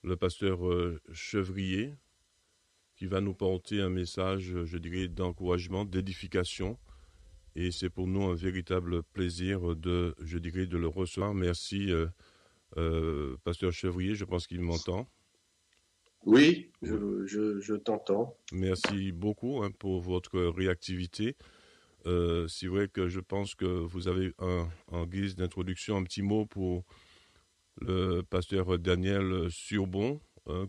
le pasteur Chevrier, qui va nous porter un message, je dirais, d'encouragement, d'édification. Et c'est pour nous un véritable plaisir je dirais, de le recevoir. Merci, pasteur Chevrier, je pense qu'il m'entend. Oui, Oui. je t'entends. Merci beaucoup pour votre réactivité. C'est vrai que je pense que vous avez en guise d'introduction un petit mot pour le pasteur Daniel Surbon,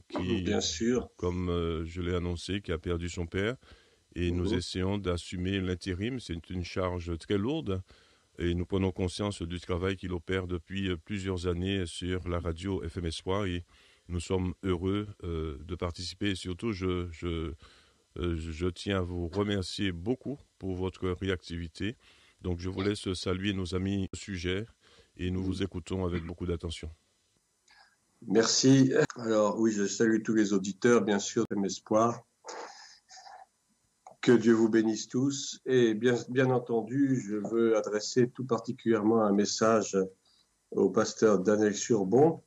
qui, Bien sûr. comme je l'ai annoncé, qui a perdu son père. Et nous Mhm. essayons d'assumer l'intérim. C'est une charge très lourde. Et nous prenons conscience du travail qu'il opère depuis plusieurs années sur la radio FM Espoir. Et nous sommes heureux de participer. Et surtout, je tiens à vous remercier beaucoup pour votre réactivité. Donc, je vous laisse saluer nos amis au sujet et nous vous écoutons avec beaucoup d'attention. Merci. Alors oui, je salue tous les auditeurs, bien sûr, de Espoir. Que Dieu vous bénisse tous. Et bien entendu, je veux adresser tout particulièrement un message au pasteur Daniel Surbon,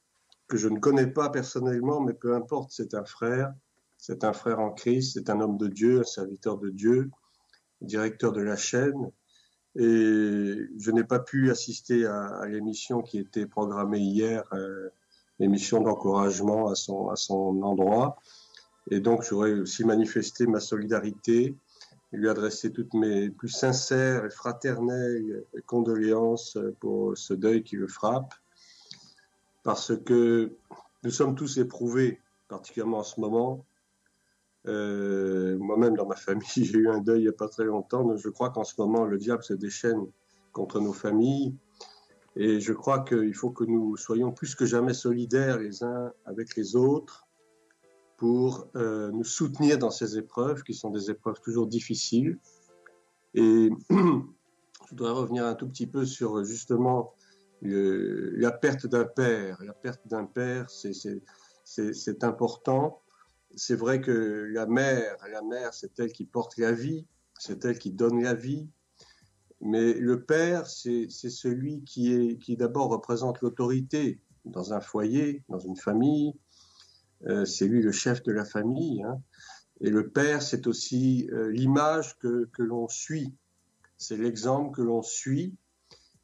que je ne connais pas personnellement, mais peu importe, c'est un frère. C'est un frère en Christ, c'est un homme de Dieu, un serviteur de Dieu, directeur de la chaîne. Et je n'ai pas pu assister à l'émission qui était programmée hier, l'émission d'encouragement à son endroit. Et donc, j'aurais aussi manifesté ma solidarité et lui adresser toutes mes plus sincères et fraternelles condoléances pour ce deuil qui le frappe. Parce que nous sommes tous éprouvés, particulièrement en ce moment. Moi-même, dans ma famille, j'ai eu un deuil il n'y a pas très longtemps. Donc je crois qu'en ce moment, le diable se déchaîne contre nos familles. Et je crois qu'il faut que nous soyons plus que jamais solidaires les uns avec les autres pour nous soutenir dans ces épreuves, qui sont des épreuves toujours difficiles. Et je voudrais revenir un tout petit peu sur justement la perte d'un père. La perte d'un père, c'est important. C'est vrai que la mère, c'est elle qui porte la vie, c'est elle qui donne la vie. Mais le père, c'est celui qui d'abord représente l'autorité dans un foyer, dans une famille. C'est lui le chef de la famille. Hein. Et le père, c'est aussi l'image que l'on suit. C'est l'exemple que l'on suit.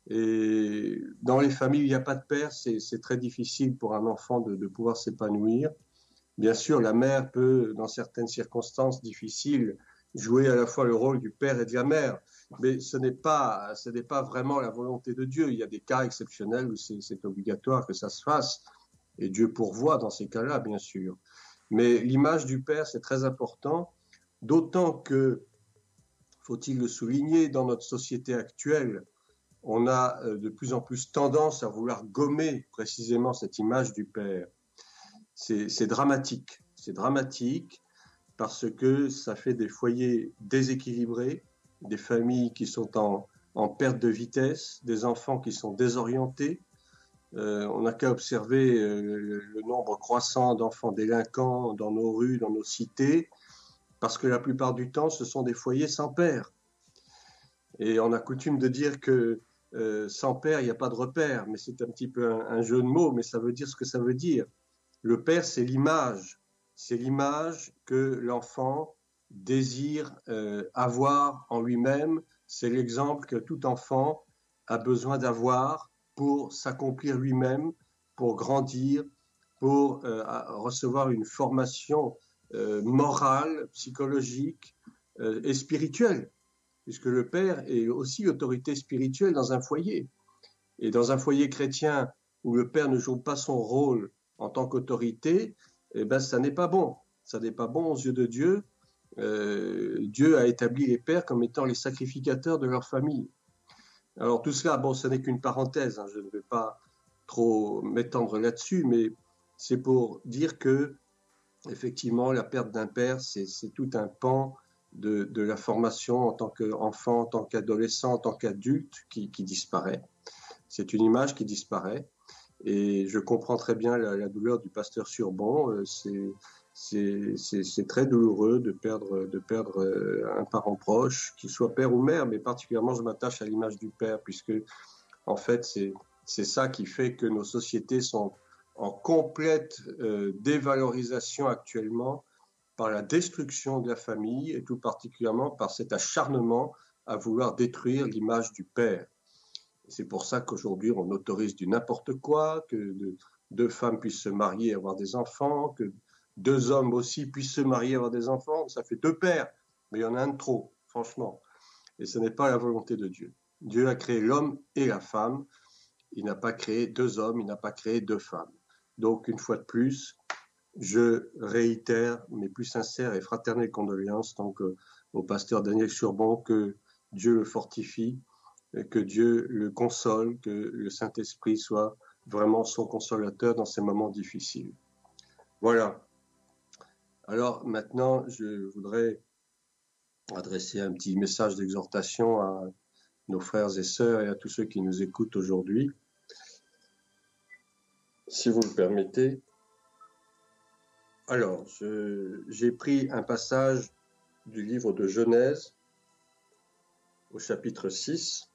Et dans les familles où il n'y a pas de père, c'est très difficile pour un enfant de pouvoir s'épanouir. Bien sûr, la mère peut, dans certaines circonstances difficiles, jouer à la fois le rôle du père et de la mère, mais ce n'est pas vraiment la volonté de Dieu. Il y a des cas exceptionnels où c'est obligatoire que ça se fasse, et Dieu pourvoit dans ces cas-là, bien sûr. Mais l'image du père, c'est très important, d'autant que, faut-il le souligner, dans notre société actuelle, on a de plus en plus tendance à vouloir gommer précisément cette image du père. C'est dramatique. C'est dramatique parce que ça fait des foyers déséquilibrés, des familles qui sont en perte de vitesse, des enfants qui sont désorientés. On n'a qu'à observer le nombre croissant d'enfants délinquants dans nos rues, dans nos cités, parce que la plupart du temps, ce sont des foyers sans père. Et on a coutume de dire que sans père, il n'y a pas de repère, mais c'est un petit peu un jeu de mots, mais ça veut dire ce que ça veut dire. Le père, c'est l'image que l'enfant désire avoir en lui-même. C'est l'exemple que tout enfant a besoin d'avoir pour s'accomplir lui-même, pour grandir, pour recevoir une formation morale, psychologique et spirituelle, puisque le père est aussi l'autorité spirituelle dans un foyer. Et dans un foyer chrétien où le père ne joue pas son rôle en tant qu'autorité, eh ben, ça n'est pas bon. Ça n'est pas bon aux yeux de Dieu. Dieu a établi les pères comme étant les sacrificateurs de leur famille. Alors tout cela, bon, ce n'est qu'une parenthèse, hein, je ne vais pas trop m'étendre là-dessus, mais c'est pour dire que, effectivement, la perte d'un père, c'est tout un pan de la formation en tant qu'enfant, en tant qu'adolescent, en tant qu'adulte qui disparaît. C'est une image qui disparaît. Et je comprends très bien la douleur du pasteur Surbon. C'est très douloureux de perdre un parent proche, qu'il soit père ou mère, mais particulièrement je m'attache à l'image du père, puisque en fait c'est ça qui fait que nos sociétés sont en complète dévalorisation actuellement par la destruction de la famille et tout particulièrement par cet acharnement à vouloir détruire l'image du père. C'est pour ça qu'aujourd'hui on autorise du n'importe quoi, que deux femmes puissent se marier et avoir des enfants, que deux hommes aussi puissent se marier et avoir des enfants. Ça fait deux pères, mais il y en a un de trop, franchement. Et ce n'est pas la volonté de Dieu. Dieu a créé l'homme et la femme. Il n'a pas créé deux hommes, il n'a pas créé deux femmes. Donc, une fois de plus, je réitère mes plus sincères et fraternelles condoléances donc, au pasteur Daniel Surbon, que Dieu le fortifie, que Dieu le console, que le Saint-Esprit soit vraiment son consolateur dans ces moments difficiles. Voilà. Alors maintenant, je voudrais adresser un petit message d'exhortation à nos frères et sœurs et à tous ceux qui nous écoutent aujourd'hui. Si vous le permettez. Alors, j'ai pris un passage du livre de Genèse au chapitre 6.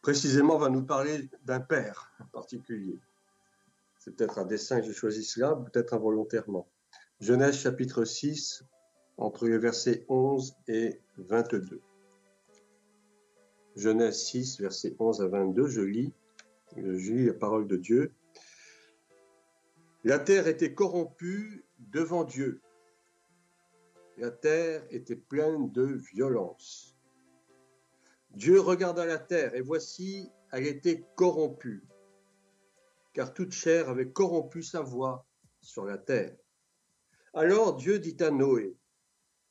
Précisément, on va nous parler d'un père en particulier. C'est peut-être un dessein que j'ai choisi cela, peut-être involontairement. Genèse chapitre 6, entre les versets 11 et 22. Genèse 6, versets 11 à 22, je lis la parole de Dieu. La terre était corrompue devant Dieu. La terre était pleine de violence. Dieu regarda la terre, et voici, elle était corrompue, car toute chair avait corrompu sa voix sur la terre. Alors Dieu dit à Noé,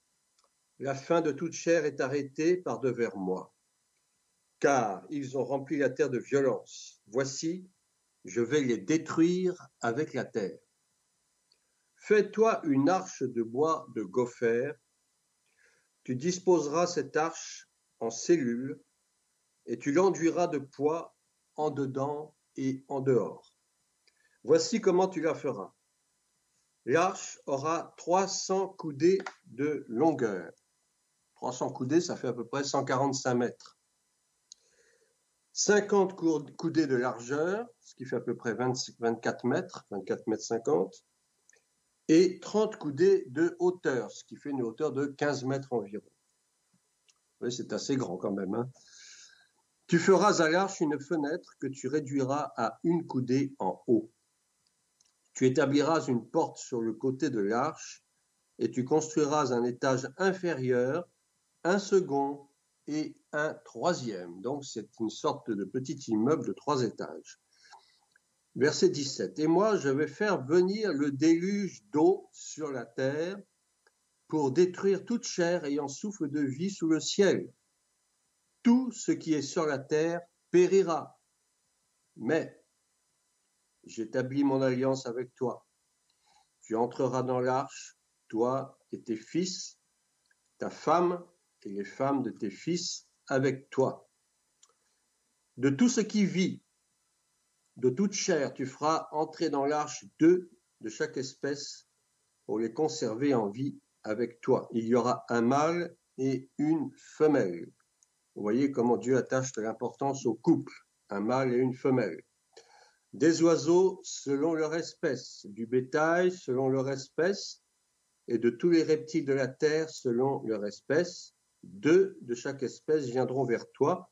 « La fin de toute chair est arrêtée par devers moi, car ils ont rempli la terre de violence. Voici, je vais les détruire avec la terre. Fais-toi une arche de bois de gopher. Tu disposeras cette arche en cellules et tu l'enduiras de poids en dedans et en dehors. Voici comment tu la feras. L'arche aura 300 coudées de longueur. 300 coudées, ça fait à peu près 145 mètres. 50 coudées de largeur, ce qui fait à peu près 24 mètres 50, et 30 coudées de hauteur, ce qui fait une hauteur de 15 mètres environ. Oui, c'est assez grand quand même. Hein. Tu feras à l'arche une fenêtre que tu réduiras à une coudée en haut. Tu établiras une porte sur le côté de l'arche et tu construiras un étage inférieur, un second et un troisième. Donc, c'est une sorte de petit immeuble de 3 étages. Verset 17. Et moi, je vais faire venir le déluge d'eau sur la terre pour détruire toute chair ayant souffle de vie sous le ciel. Tout ce qui est sur la terre périra. Mais j'établis mon alliance avec toi. Tu entreras dans l'arche, toi et tes fils, ta femme et les femmes de tes fils avec toi. De tout ce qui vit, de toute chair, tu feras entrer dans l'arche 2 de chaque espèce pour les conserver en vie avec toi. Il y aura un mâle et une femelle. Vous voyez comment Dieu attache de l'importance au couple, un mâle et une femelle. Des oiseaux selon leur espèce, du bétail selon leur espèce, et de tous les reptiles de la terre selon leur espèce. 2 de chaque espèce viendront vers toi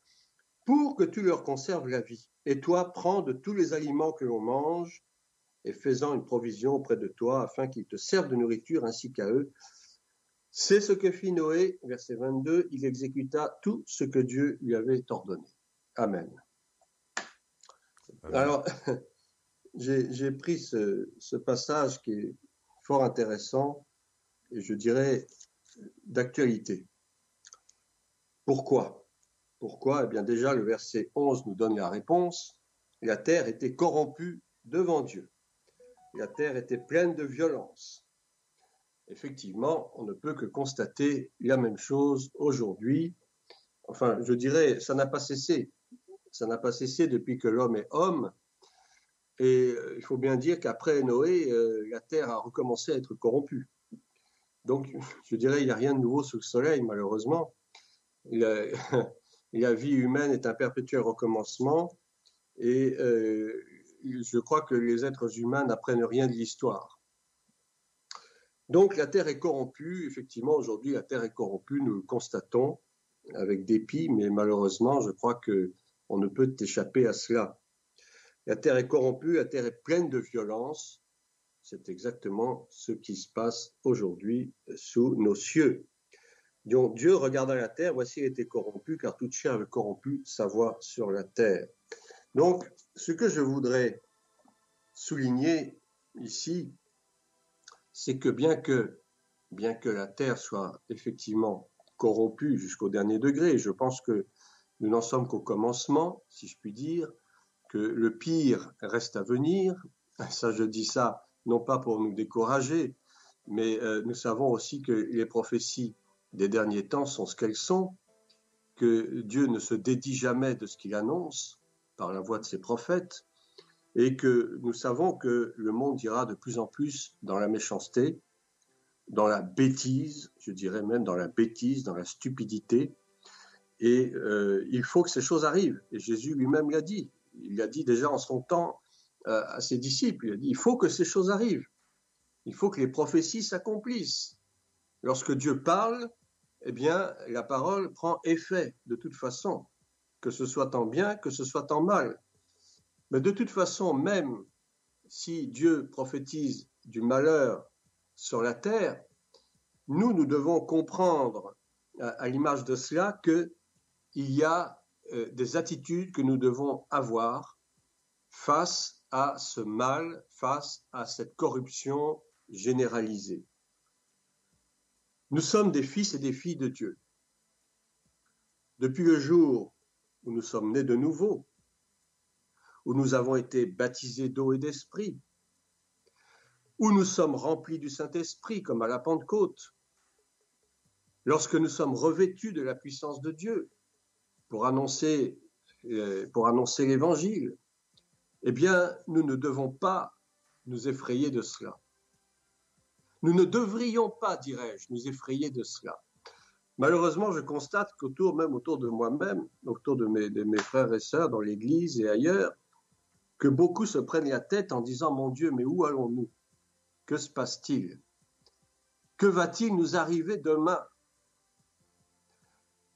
pour que tu leur conserves la vie. Et toi, prends de tous les aliments que l'on mange et fais-en une provision auprès de toi afin qu'ils te servent de nourriture ainsi qu'à eux. C'est ce que fit Noé, verset 22, il exécuta tout ce que Dieu lui avait ordonné. Amen. Amen. Alors, j'ai pris ce passage qui est fort intéressant et je dirais d'actualité. Pourquoi ? Pourquoi ? Eh bien déjà, le verset 11 nous donne la réponse. La terre était corrompue devant Dieu. La terre était pleine de violence. Effectivement, on ne peut que constater la même chose aujourd'hui. Enfin, je dirais, ça n'a pas cessé. Ça n'a pas cessé depuis que l'homme est homme. Et il faut bien dire qu'après Noé, la terre a recommencé à être corrompue. Donc, je dirais, il n'y a rien de nouveau sous le soleil, malheureusement. La vie humaine est un perpétuel recommencement et je crois que les êtres humains n'apprennent rien de l'histoire. Donc la terre est corrompue, effectivement aujourd'hui la terre est corrompue, nous le constatons avec dépit, mais malheureusement je crois qu'on ne peut échapper à cela. La terre est corrompue, la terre est pleine de violence, c'est exactement ce qui se passe aujourd'hui sous nos cieux. Donc Dieu regarda la terre, voici elle était corrompue, car toute chair avait corrompu sa voie sur la terre. Donc ce que je voudrais souligner ici, c'est que bien que la terre soit effectivement corrompue jusqu'au dernier degré, je pense que nous n'en sommes qu'au commencement, si je puis dire, que le pire reste à venir. Ça, je dis ça non pas pour nous décourager, mais nous savons aussi que les prophéties des derniers temps sont ce qu'elles sont, que Dieu ne se dédie jamais de ce qu'il annonce par la voix de ses prophètes, et que nous savons que le monde ira de plus en plus dans la méchanceté, dans la bêtise, je dirais même dans la bêtise, dans la stupidité, et il faut que ces choses arrivent. Et Jésus lui-même l'a dit. Il l'a dit déjà en son temps à ses disciples. Il a dit, il faut que ces choses arrivent. Il faut que les prophéties s'accomplissent. Lorsque Dieu parle, eh bien, la parole prend effet de toute façon, que ce soit en bien, que ce soit en mal. Mais de toute façon, même si Dieu prophétise du malheur sur la terre, nous devons comprendre, à l'image de cela, qu'il y a des attitudes que nous devons avoir face à ce mal, face à cette corruption généralisée. Nous sommes des fils et des filles de Dieu. Depuis le jour où nous sommes nés de nouveau, où nous avons été baptisés d'eau et d'esprit, où nous sommes remplis du Saint-Esprit, comme à la Pentecôte, lorsque nous sommes revêtus de la puissance de Dieu pour annoncer l'Évangile, eh bien, nous ne devons pas nous effrayer de cela. Nous ne devrions pas, dirais-je, nous effrayer de cela. Malheureusement, je constate autour de moi-même, autour de mes frères et sœurs dans l'Église et ailleurs, que beaucoup se prennent la tête en disant « Mon Dieu, mais où allons-nous? Que se passe-t-il? Que va-t-il nous arriver demain ?»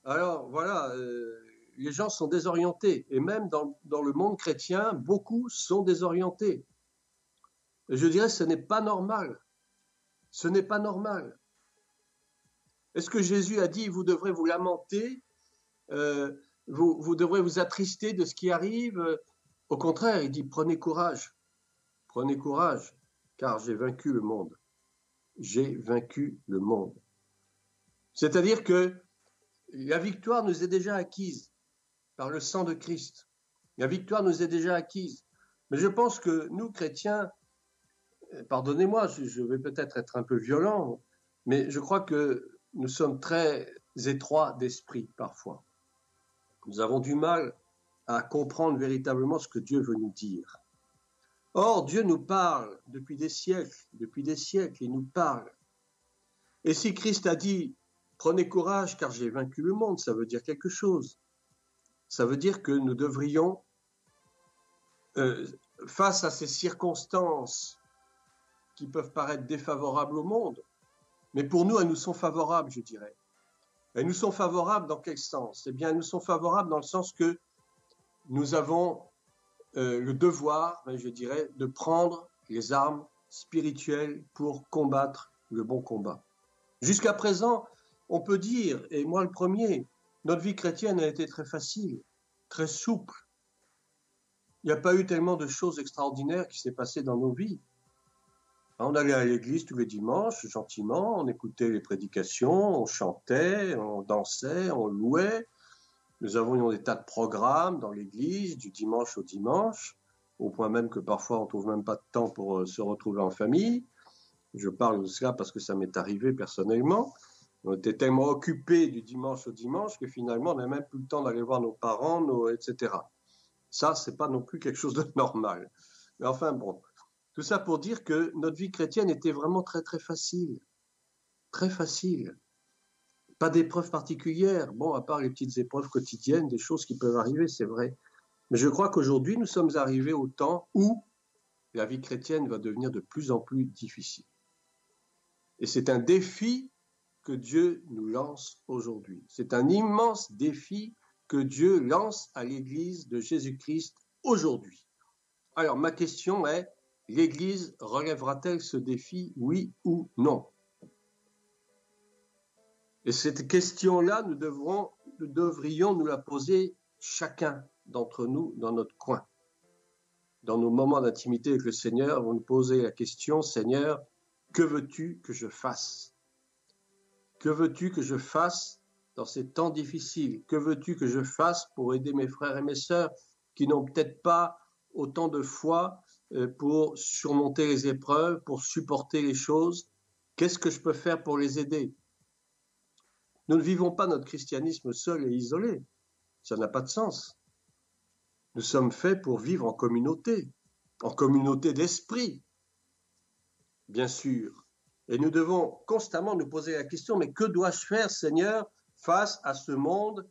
Alors voilà, les gens sont désorientés, et même dans le monde chrétien, beaucoup sont désorientés. Et je dirais, ce n'est pas normal. Ce n'est pas normal. Est-ce que Jésus a dit, vous devrez vous lamenter, vous devrez vous attrister de ce qui arrive? Au contraire, il dit, prenez courage, car j'ai vaincu le monde. J'ai vaincu le monde. C'est-à-dire que la victoire nous est déjà acquise par le sang de Christ. La victoire nous est déjà acquise. Mais je pense que nous, chrétiens, pardonnez-moi, je vais peut-être être un peu violent, mais je crois que nous sommes très étroits d'esprit parfois. Nous avons du mal à comprendre véritablement ce que Dieu veut nous dire. Or, Dieu nous parle depuis des siècles, il nous parle. Et si Christ a dit « Prenez courage car j'ai vaincu le monde », ça veut dire quelque chose. Ça veut dire que nous devrions, face à ces circonstances qui peuvent paraître défavorables au monde, mais pour nous, elles nous sont favorables, je dirais. Elles nous sont favorables dans quel sens? Eh bien, elles nous sont favorables dans le sens que nous avons le devoir, je dirais, de prendre les armes spirituelles pour combattre le bon combat. Jusqu'à présent, on peut dire, et moi le premier, notre vie chrétienne a été très facile, très souple. Il n'y a pas eu tellement de choses extraordinaires qui s'est passé dans nos vies. On allait à l'église tous les dimanches, gentiment, on écoutait les prédications, on chantait, on dansait, on louait. Nous avions des tas de programmes dans l'église, du dimanche au dimanche, au point même que parfois on ne trouve même pas de temps pour se retrouver en famille. Je parle de cela parce que ça m'est arrivé personnellement. On était tellement occupés du dimanche au dimanche que finalement on n'a même plus le temps d'aller voir nos parents, etc. Ça, c'est pas non plus quelque chose de normal. Mais enfin bon, tout ça pour dire que notre vie chrétienne était vraiment très très facile. Très facile. Pas d'épreuves particulières. Bon, à part les petites épreuves quotidiennes, des choses qui peuvent arriver, c'est vrai. Mais je crois qu'aujourd'hui, nous sommes arrivés au temps où la vie chrétienne va devenir de plus en plus difficile. Et c'est un défi que Dieu nous lance aujourd'hui. C'est un immense défi que Dieu lance à l'Église de Jésus-Christ aujourd'hui. Alors, ma question est, l'Église relèvera-t-elle ce défi, oui ou non? Et cette question-là, nous devrions nous la poser chacun d'entre nous dans notre coin. Dans nos moments d'intimité avec le Seigneur, on nous poser la question, Seigneur, que veux-tu que je fasse? Que veux-tu que je fasse dans ces temps difficiles? Que veux-tu que je fasse pour aider mes frères et mes sœurs qui n'ont peut-être pas autant de foi pour surmonter les épreuves, pour supporter les choses? Qu'est-ce que je peux faire pour les aider? Nous ne vivons pas notre christianisme seul et isolé. Ça n'a pas de sens. Nous sommes faits pour vivre en communauté d'esprit, bien sûr. Et nous devons constamment nous poser la question, mais que dois-je faire, Seigneur, face à ce monde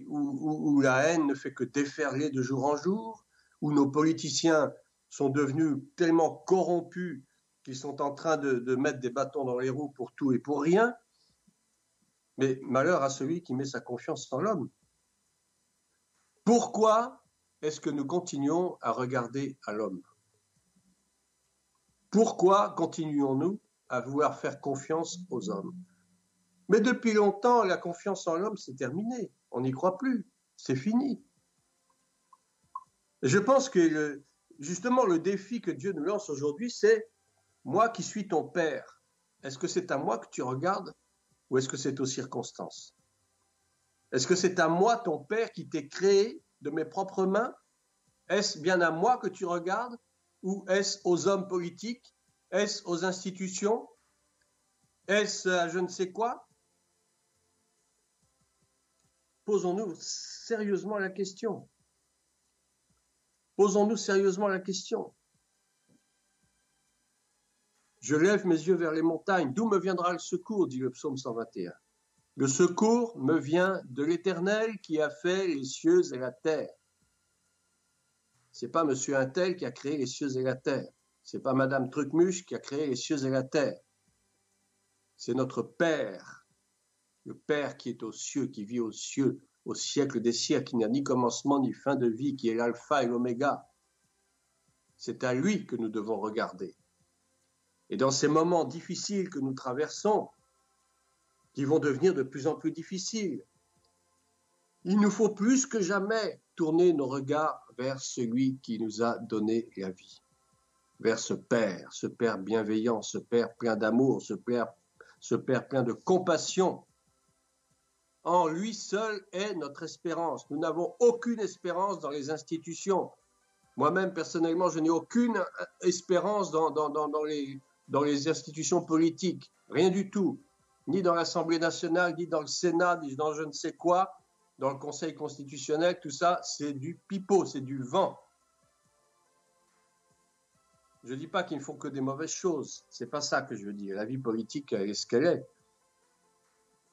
où la haine ne fait que déferler de jour en jour, où nos politiciens sont devenus tellement corrompus qu'ils sont en train de mettre des bâtons dans les roues pour tout et pour rien. Mais malheur à celui qui met sa confiance en l'homme. Pourquoi est-ce que nous continuons à regarder à l'homme? Pourquoi continuons-nous à vouloir faire confiance aux hommes? Mais depuis longtemps, la confiance en l'homme, c'est terminé. On n'y croit plus. C'est fini. Et je pense que justement, le défi que Dieu nous lance aujourd'hui, c'est moi qui suis ton père. Est-ce que c'est à moi que tu regardes ou est-ce que c'est aux circonstances? Est-ce que c'est à moi, ton père, qui t'ai créé de mes propres mains? Est-ce bien à moi que tu regardes ou est-ce aux hommes politiques? Est-ce aux institutions? Est-ce à je ne sais quoi? Posons-nous sérieusement la question. Posons-nous sérieusement la question. Je lève mes yeux vers les montagnes. D'où me viendra le secours, dit le psaume 121. Le secours me vient de l'Éternel qui a fait les cieux et la terre. C'est pas monsieur Untel qui a créé les cieux et la terre. C'est pas madame Trucmuche qui a créé les cieux et la terre. C'est notre Père, le Père qui est aux cieux, qui vit aux cieux, au siècle des siècles, qui n'a ni commencement ni fin de vie, qui est l'alpha et l'oméga. C'est à lui que nous devons regarder. Et dans ces moments difficiles que nous traversons, qui vont devenir de plus en plus difficiles, il nous faut plus que jamais tourner nos regards vers celui qui nous a donné la vie, vers ce Père bienveillant, ce Père plein d'amour, ce Père plein de compassion. En lui seul est notre espérance. Nous n'avons aucune espérance dans les institutions. Moi-même, personnellement, je n'ai aucune espérance dans les institutions politiques. Rien du tout. Ni dans l'Assemblée nationale, ni dans le Sénat, ni dans je ne sais quoi, dans le Conseil constitutionnel. Tout ça, c'est du pipeau, c'est du vent. Je ne dis pas qu'ils ne font que des mauvaises choses. Ce n'est pas ça que je veux dire. La vie politique, elle est ce qu'elle est,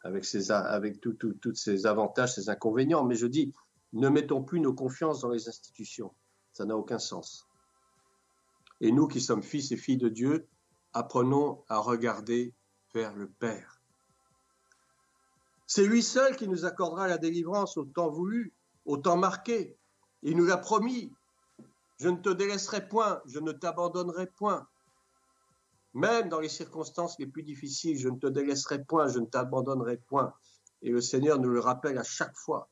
avec tous ses avantages, ses inconvénients. Mais je dis, ne mettons plus nos confiances dans les institutions. Ça n'a aucun sens. Et nous qui sommes fils et filles de Dieu, apprenons à regarder vers le Père. C'est lui seul qui nous accordera la délivrance au temps voulu, au temps marqué. Il nous l'a promis. Je ne te délaisserai point, je ne t'abandonnerai point. Même dans les circonstances les plus difficiles, je ne te délaisserai point, je ne t'abandonnerai point. Et le Seigneur nous le rappelle à chaque fois.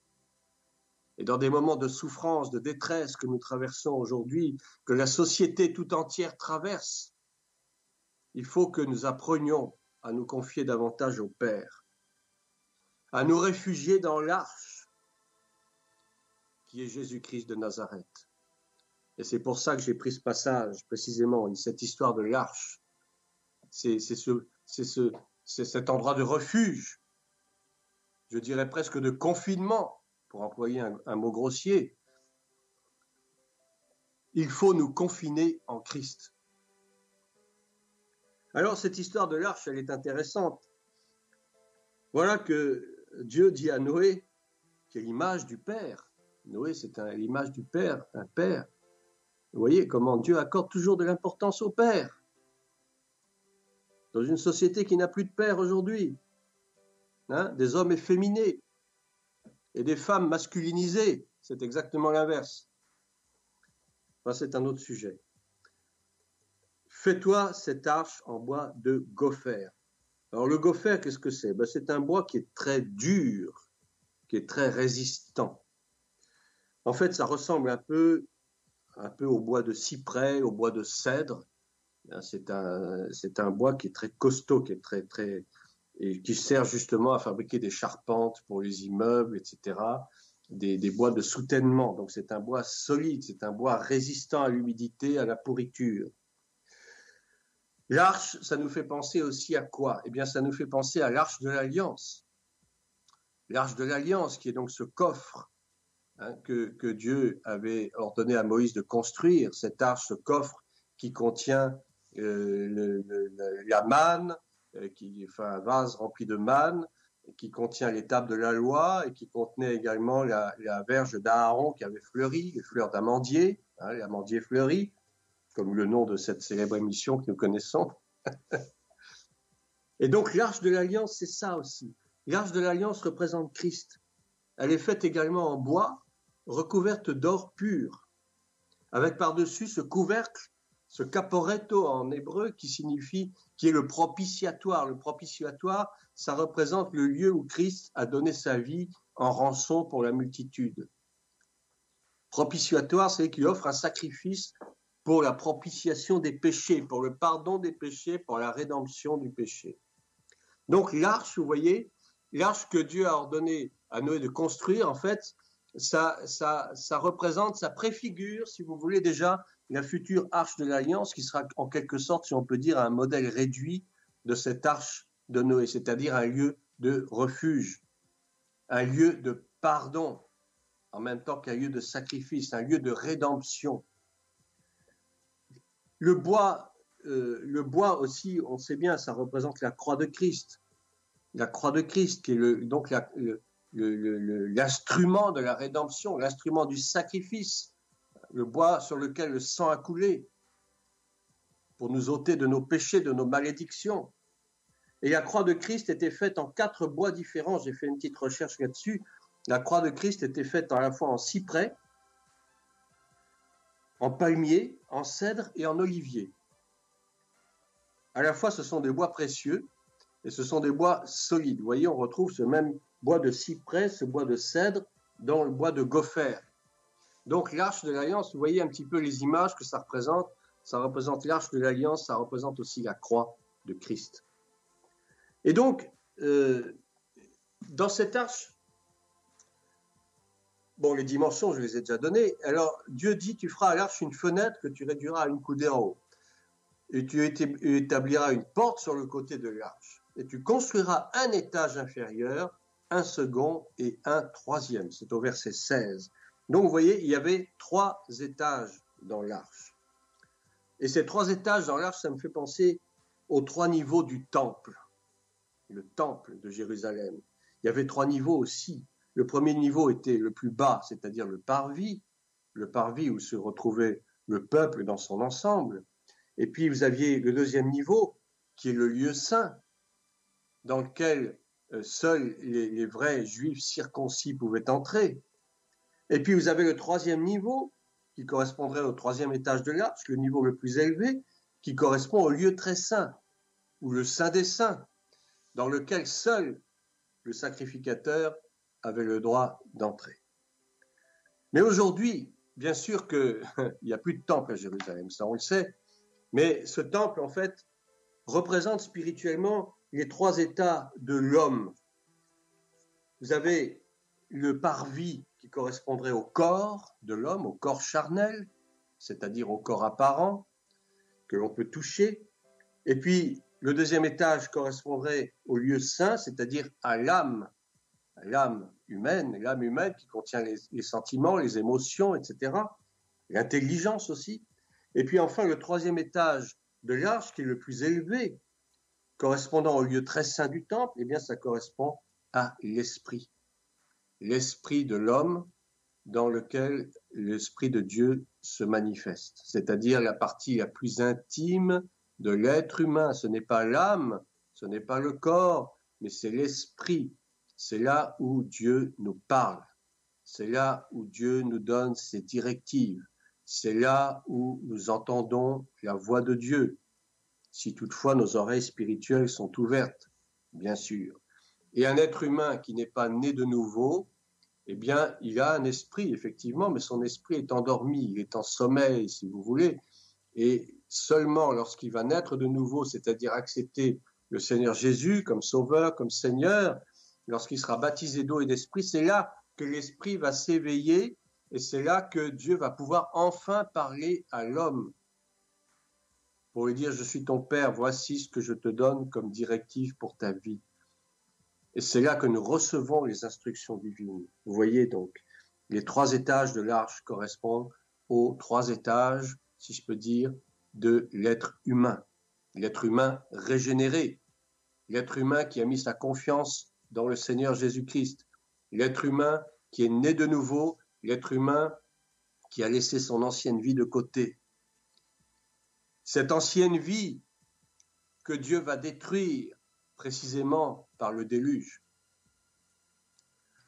Et dans des moments de souffrance, de détresse que nous traversons aujourd'hui, que la société tout entière traverse, il faut que nous apprenions à nous confier davantage au Père, à nous réfugier dans l'arche qui est Jésus-Christ de Nazareth. Et c'est pour ça que j'ai pris ce passage précisément, cette histoire de l'arche. C'est cet endroit de refuge, je dirais presque de confinement, pour employer un mot grossier. Il faut nous confiner en Christ. Alors cette histoire de l'arche, elle est intéressante. Voilà que Dieu dit à Noé, qui est l'image du Père, Noé, c'est l'image du Père, un Père. Vous voyez comment Dieu accorde toujours de l'importance au Père. Dans une société qui n'a plus de Père aujourd'hui, hein, des hommes efféminés et des femmes masculinisées, c'est exactement l'inverse. Enfin, c'est un autre sujet. Fais-toi cette arche en bois de gopher. Alors le gopher, qu'est-ce que c'est? C'est un bois qui est très dur, qui est très résistant. En fait, ça ressemble un peu au bois de cyprès, au bois de cèdre. C'est un bois qui est très costaud, qui est très et qui sert justement à fabriquer des charpentes pour les immeubles, etc. Des bois de soutènement. Donc c'est un bois solide, c'est un bois résistant à l'humidité, à la pourriture. L'arche, ça nous fait penser aussi à quoi? Eh bien, ça nous fait penser à l'arche de l'Alliance. L'arche de l'Alliance, qui est donc ce coffre, hein, que Dieu avait ordonné à Moïse de construire, cette arche, ce coffre qui contient la manne, un vase rempli de manne, qui contient les tables de la loi et qui contenait également la verge d'Aaron qui avait fleuri, les fleurs d'amandier, hein, l'amandier fleuri, comme le nom de cette célèbre émission que nous connaissons. Et donc l'arche de l'Alliance, c'est ça aussi. L'arche de l'Alliance représente Christ. Elle est faite également en bois, recouverte d'or pur, avec par-dessus ce couvercle, ce caporetto en hébreu qui est le propitiatoire. Le propitiatoire, ça représente le lieu où Christ a donné sa vie en rançon pour la multitude. Propitiatoire, c'est qu'il offre un sacrifice pour la propitiation des péchés, pour le pardon des péchés, pour la rédemption du péché. Donc l'arche, vous voyez, l'arche que Dieu a ordonné à Noé de construire, en fait, ça représente, ça préfigure, si vous voulez déjà, la future arche de l'Alliance, qui sera en quelque sorte, si on peut dire, un modèle réduit de cette arche de Noé, c'est-à-dire un lieu de refuge, un lieu de pardon, en même temps qu'un lieu de sacrifice, un lieu de rédemption. Le bois aussi, on sait bien, ça représente la croix de Christ. La croix de Christ, qui est donc l'instrument de la rédemption, l'instrument du sacrifice, le bois sur lequel le sang a coulé pour nous ôter de nos péchés, de nos malédictions. Et la croix de Christ était faite en 4 bois différents. J'ai fait une petite recherche là-dessus. La croix de Christ était faite à la fois en cyprès, en palmier, en cèdre et en olivier. À la fois, ce sont des bois précieux et ce sont des bois solides. Vous voyez, on retrouve ce même bois de cyprès, ce bois de cèdre dans le bois de gopher. Donc l'arche de l'Alliance, vous voyez un petit peu les images que ça représente. Ça représente l'arche de l'Alliance, ça représente aussi la croix de Christ. Et donc, dans cette arche, bon, les dimensions, je les ai déjà données. Alors, Dieu dit, tu feras à l'arche une fenêtre que tu réduiras à une coudée en haut. Et tu établiras une porte sur le côté de l'arche. Et tu construiras un étage inférieur, un second et un troisième. C'est au verset 16. Donc, vous voyez, il y avait 3 étages dans l'arche. Et ces 3 étages dans l'arche, ça me fait penser aux 3 niveaux du temple. Le temple de Jérusalem. Il y avait 3 niveaux aussi. Le premier niveau était le plus bas, c'est-à-dire le parvis où se retrouvait le peuple dans son ensemble. Et puis vous aviez le deuxième niveau, qui est le lieu saint, dans lequel seuls les vrais juifs circoncis pouvaient entrer. Et puis vous avez le 3e niveau, qui correspondrait au 3e étage de l'arche, le niveau le plus élevé, qui correspond au lieu très saint, ou le saint des saints, dans lequel seul le sacrificateur avait le droit d'entrer. Mais aujourd'hui, bien sûr qu'il n'y a plus de temple à Jérusalem, ça on le sait, mais ce temple, en fait, représente spirituellement les 3 états de l'homme. Vous avez le parvis qui correspondrait au corps de l'homme, au corps charnel, c'est-à-dire au corps apparent, que l'on peut toucher. Et puis, le deuxième étage correspondrait au lieu saint, c'est-à-dire à l'âme humaine qui contient les sentiments, les émotions, etc., l'intelligence aussi. Et puis enfin, le 3e étage de l'arche, qui est le plus élevé, correspondant au lieu très saint du temple, eh bien, ça correspond à l'esprit. L'esprit de l'homme dans lequel l'Esprit de Dieu se manifeste, c'est-à-dire la partie la plus intime de l'être humain. Ce n'est pas l'âme, ce n'est pas le corps, mais c'est l'esprit. C'est là où Dieu nous parle. C'est là où Dieu nous donne ses directives. C'est là où nous entendons la voix de Dieu, si toutefois nos oreilles spirituelles sont ouvertes, bien sûr. Et un être humain qui n'est pas né de nouveau, eh bien, il a un esprit, effectivement, mais son esprit est endormi, il est en sommeil, si vous voulez. Et seulement lorsqu'il va naître de nouveau, c'est-à-dire accepter le Seigneur Jésus comme Sauveur, comme Seigneur, lorsqu'il sera baptisé d'eau et d'esprit, c'est là que l'esprit va s'éveiller et c'est là que Dieu va pouvoir enfin parler à l'homme pour lui dire « Je suis ton Père, voici ce que je te donne comme directive pour ta vie ». Et c'est là que nous recevons les instructions divines. Vous voyez donc, les 3 étages de l'arche correspondent aux 3 étages, si je peux dire, de l'être humain. L'être humain régénéré, l'être humain qui a mis sa confiance dans le Seigneur Jésus-Christ, l'être humain qui est né de nouveau, l'être humain qui a laissé son ancienne vie de côté. Cette ancienne vie que Dieu va détruire précisément par le déluge.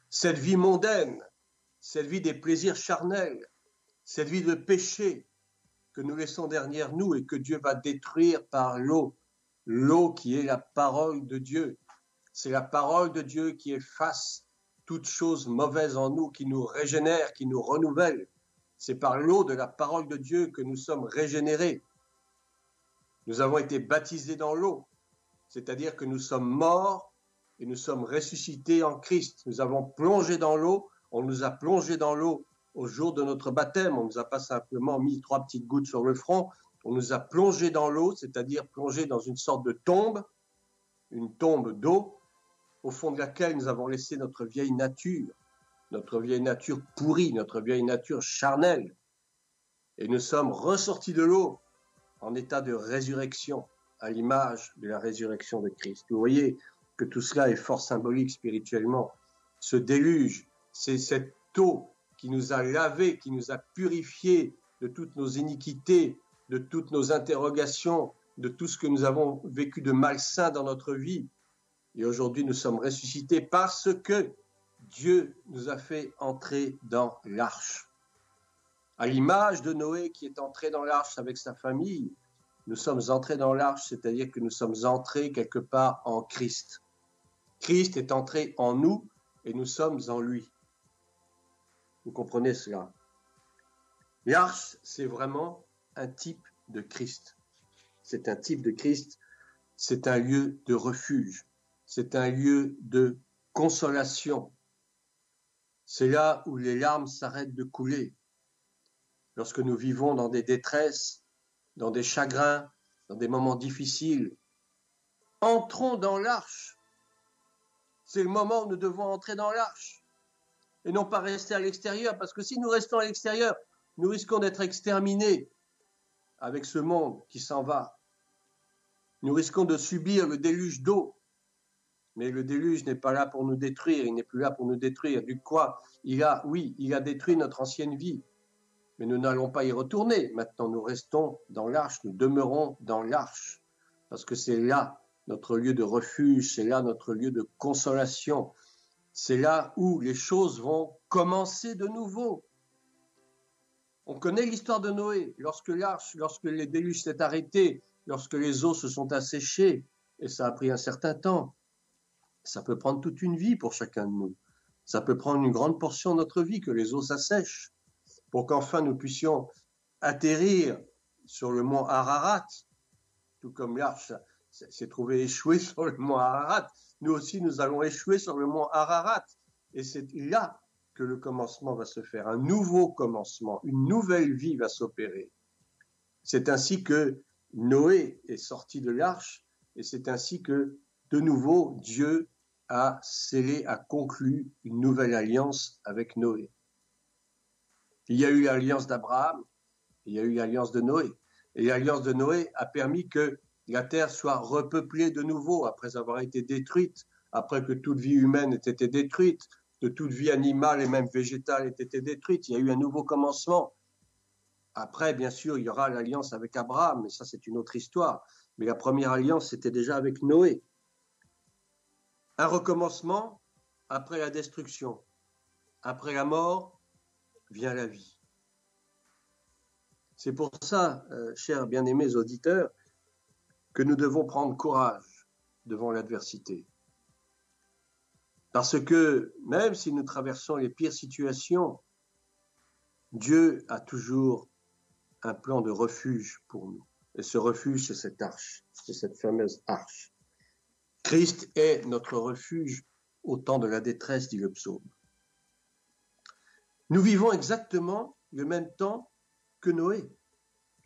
Cette vie mondaine, cette vie des plaisirs charnels, cette vie de péché que nous laissons derrière nous et que Dieu va détruire par l'eau, l'eau qui est la parole de Dieu. C'est la parole de Dieu qui efface toute chose mauvaise en nous, qui nous régénère, qui nous renouvelle. C'est par l'eau de la parole de Dieu que nous sommes régénérés. Nous avons été baptisés dans l'eau, c'est-à-dire que nous sommes morts et nous sommes ressuscités en Christ. Nous avons plongé dans l'eau, on nous a plongé dans l'eau au jour de notre baptême, on ne nous a pas simplement mis 3 petites gouttes sur le front, on nous a plongé dans l'eau, c'est-à-dire plongé dans une sorte de tombe, une tombe d'eau, au fond de laquelle nous avons laissé notre vieille nature pourrie, notre vieille nature charnelle. Et nous sommes ressortis de l'eau en état de résurrection, à l'image de la résurrection de Christ. Vous voyez que tout cela est fort symbolique spirituellement. Ce déluge, c'est cette eau qui nous a lavés, qui nous a purifiés de toutes nos iniquités, de toutes nos interrogations, de tout ce que nous avons vécu de malsain dans notre vie. Et aujourd'hui, nous sommes ressuscités parce que Dieu nous a fait entrer dans l'arche. À l'image de Noé qui est entré dans l'arche avec sa famille, nous sommes entrés dans l'arche, c'est-à-dire que nous sommes entrés quelque part en Christ. Christ est entré en nous et nous sommes en lui. Vous comprenez cela? L'arche, c'est vraiment un type de Christ. C'est un type de Christ, c'est un lieu de refuge, c'est un lieu de consolation. C'est là où les larmes s'arrêtent de couler. Lorsque nous vivons dans des détresses, dans des chagrins, dans des moments difficiles, entrons dans l'arche. C'est le moment où nous devons entrer dans l'arche et non pas rester à l'extérieur, parce que si nous restons à l'extérieur, nous risquons d'être exterminés avec ce monde qui s'en va. Nous risquons de subir le déluge d'eau, mais le déluge n'est pas là pour nous détruire, il n'est plus là pour nous détruire. Du quoi il a détruit notre ancienne vie, mais nous n'allons pas y retourner. Maintenant, nous restons dans l'arche, nous demeurons dans l'arche, parce que c'est là notre lieu de refuge, c'est là notre lieu de consolation, c'est là où les choses vont commencer de nouveau. On connaît l'histoire de Noé, lorsque le déluge s'est arrêté, lorsque les eaux se sont asséchées, et ça a pris un certain temps. Ça peut prendre toute une vie pour chacun de nous. Ça peut prendre une grande portion de notre vie que les eaux s'assèchent, pour qu'enfin nous puissions atterrir sur le mont Ararat, tout comme l'arche s'est trouvée échouée sur le mont Ararat. Nous aussi, nous allons échouer sur le mont Ararat. Et c'est là que le commencement va se faire, un nouveau commencement, une nouvelle vie va s'opérer. C'est ainsi que Noé est sorti de l'arche, et c'est ainsi que, de nouveau, Dieu a scellé, a conclu une nouvelle alliance avec Noé. Il y a eu l'alliance d'Abraham, il y a eu l'alliance de Noé. Et l'alliance de Noé a permis que la terre soit repeuplée de nouveau après avoir été détruite, après que toute vie humaine ait été détruite, de toute vie animale et même végétale ait été détruite. Il y a eu un nouveau commencement. Après, bien sûr, il y aura l'alliance avec Abraham, mais ça, c'est une autre histoire. Mais la première alliance, c'était déjà avec Noé. Un recommencement après la destruction. Après la mort, vient la vie. C'est pour ça, chers bien-aimés auditeurs, que nous devons prendre courage devant l'adversité. Parce que même si nous traversons les pires situations, Dieu a toujours un plan de refuge pour nous. Et ce refuge, c'est cette arche, c'est cette fameuse arche. Christ est notre refuge au temps de la détresse, dit le psaume. Nous vivons exactement le même temps que Noé.